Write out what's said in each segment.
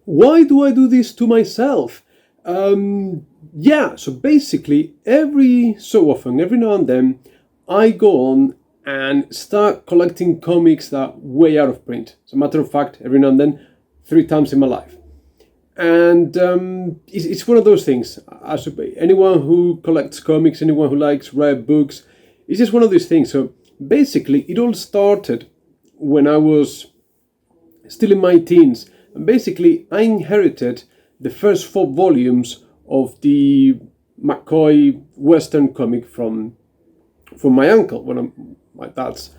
Why do I do this to myself? So basically, every so often, every now and then, I go on and start collecting comics that are way out of print. As a matter of fact, every now and then, 3 times in my life. And it's one of those things. Anyone who collects comics, anyone who likes rare books, it's just one of those things. So basically, it all started when I was still in my teens. And basically, I inherited the first 4 volumes of the McCoy Western comic from my uncle, my dad's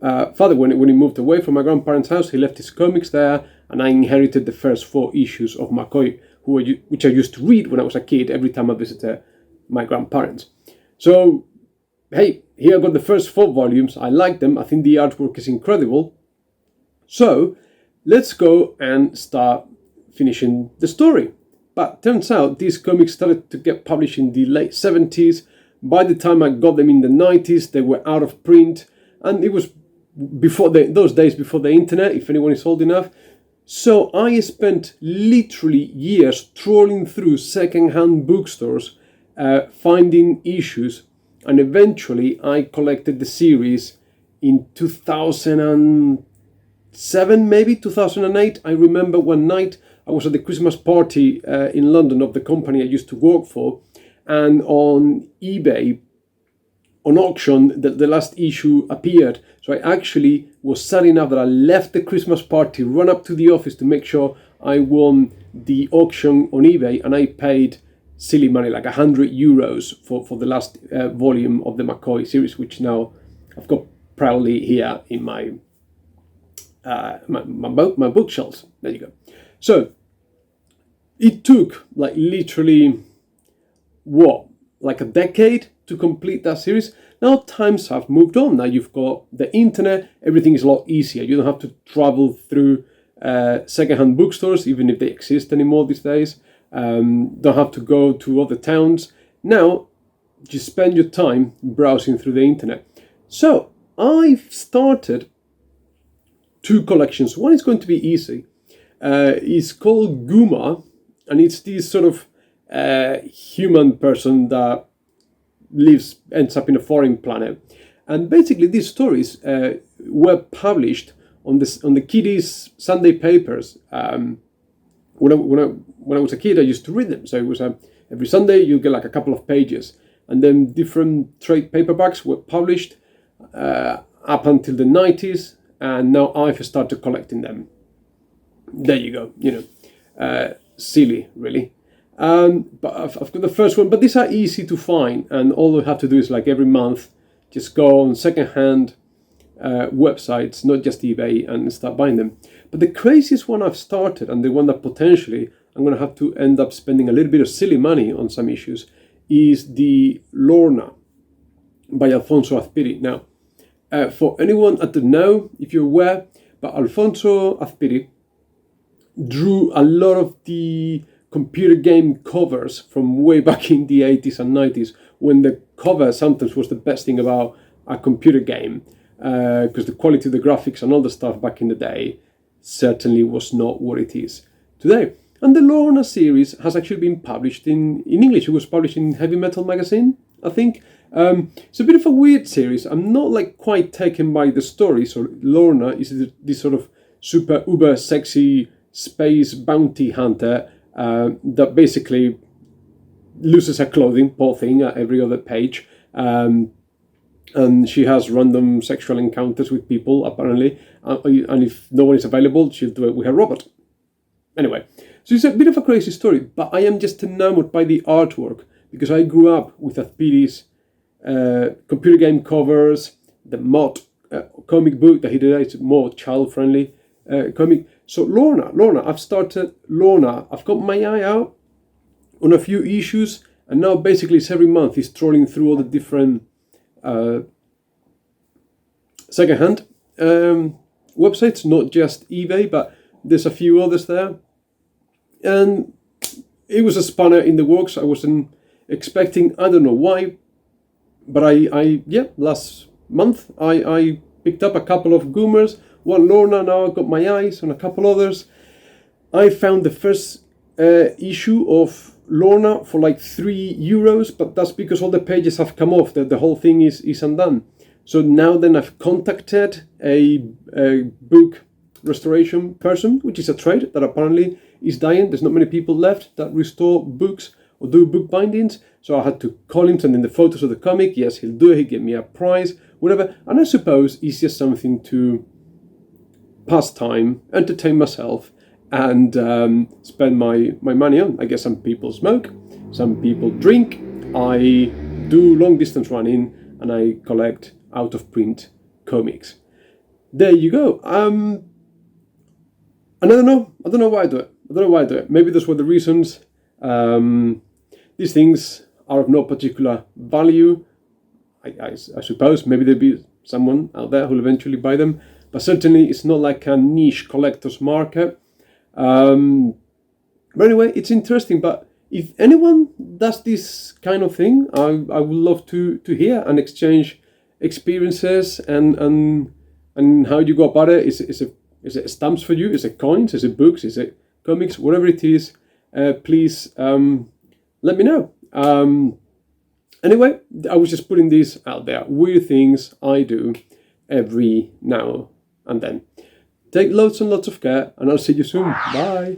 father. When he moved away from my grandparents' house, he left his comics there, and I inherited the first 4 issues of McCoy, which I used to read when I was a kid every time I visited my grandparents. So, hey, here I got the first 4 volumes. I like them. I think the artwork is incredible. So, let's go and start finishing the story. But turns out these comics started to get published in the late 70s. By the time I got them in the 90s, they were out of print. And it was those days before the internet, if anyone is old enough. So I spent literally years trawling through second-hand bookstores, finding issues. And eventually I collected the series in 2007, maybe 2008. I remember one night I was at the Christmas party in London of the company I used to work for, and on eBay, on auction, the last issue appeared. So I actually was sad enough that I left the Christmas party, run up to the office to make sure I won the auction on eBay, and I paid silly money, like €100 for the last volume of the McCoy series, which now I've got proudly here in my bookshelves. There you go. So it took literally a decade to complete that series. Now times have moved on. Now you've got the internet, everything is a lot easier. You don't have to travel through secondhand bookstores, even if they exist anymore these days. Don't have to go to other towns. Now you spend your time browsing through the internet. So I've started 2 collections. One is going to be easy. It's called Goomer, and it's this sort of human person that ends up in a foreign planet. And basically these stories were published on the kiddies' Sunday papers. When I was a kid, I used to read them. So it was every Sunday you get a couple of pages, and then different trade paperbacks were published up until the 90s, and now I've started collecting them. There you go. Silly, really. But I've got the first one, but these are easy to find, and all you have to do is every month just go on secondhand websites, not just eBay, and start buying them. But the craziest one I've started, and the one that potentially I'm going to have to end up spending a little bit of silly money on some issues, is the Lorna by Alfonso Azpiri. Now, for anyone that don't know, if you're aware, but Alfonso Azpiri drew a lot of the computer game covers from way back in the 80s and 90s, when the cover sometimes was the best thing about a computer game, because the quality of the graphics and all the stuff back in the day certainly was not what it is today. And the Lorna series has actually been published in English. It was published in Heavy Metal magazine, I think. It's a bit of a weird series. I'm not quite taken by the story. So Lorna is this sort of super uber sexy space bounty hunter that basically loses her clothing, poor thing, at every other page. And she has random sexual encounters with people, apparently. And if no one is available, she'll do it with her robot. Anyway, so it's a bit of a crazy story, but I am just enamored by the artwork, because I grew up with Azpiri's computer game covers, the mod comic book that he did. It's more child-friendly comic. So Lorna, I've started Lorna. I've got my eye out on a few issues, and now basically it's every month he's trolling through all the different secondhand websites, not just eBay, but there's a few others there. And it was a spanner in the works. I wasn't expecting, I don't know why, but last month I picked up a couple of goomers, one Lorna. Now I've got my eyes on a couple others, I found the first issue of Lorna for like €3, but that's because all the pages have come off. The whole thing is undone. So now then I've contacted a book restoration person, which is a trade that apparently is dying. There's not many people left that restore books or do book bindings. So I had to call him, send in the photos of the comic. Yes, he'll do it. He'll give me a prize, whatever. And I suppose it's just something to pass time, entertain myself, and spend my money on. I guess some people smoke, some people drink. I do long distance running, and I collect out of print comics. There you go. And I don't know why I do it. Maybe those were the reasons. These things are of no particular value. I suppose maybe there'll be someone out there who'll eventually buy them, but certainly it's not like a niche collector's market. But anyway, it's interesting. But if anyone does this kind of thing, I would love to hear and exchange experiences and how you go about it. Is it stamps for you? Is it coins? Is it books? Is it comics? Whatever it is, please let me know. Anyway, I was just putting these out there. Weird things I do every now and then. Take loads and lots of care, and I'll see you soon. Bye.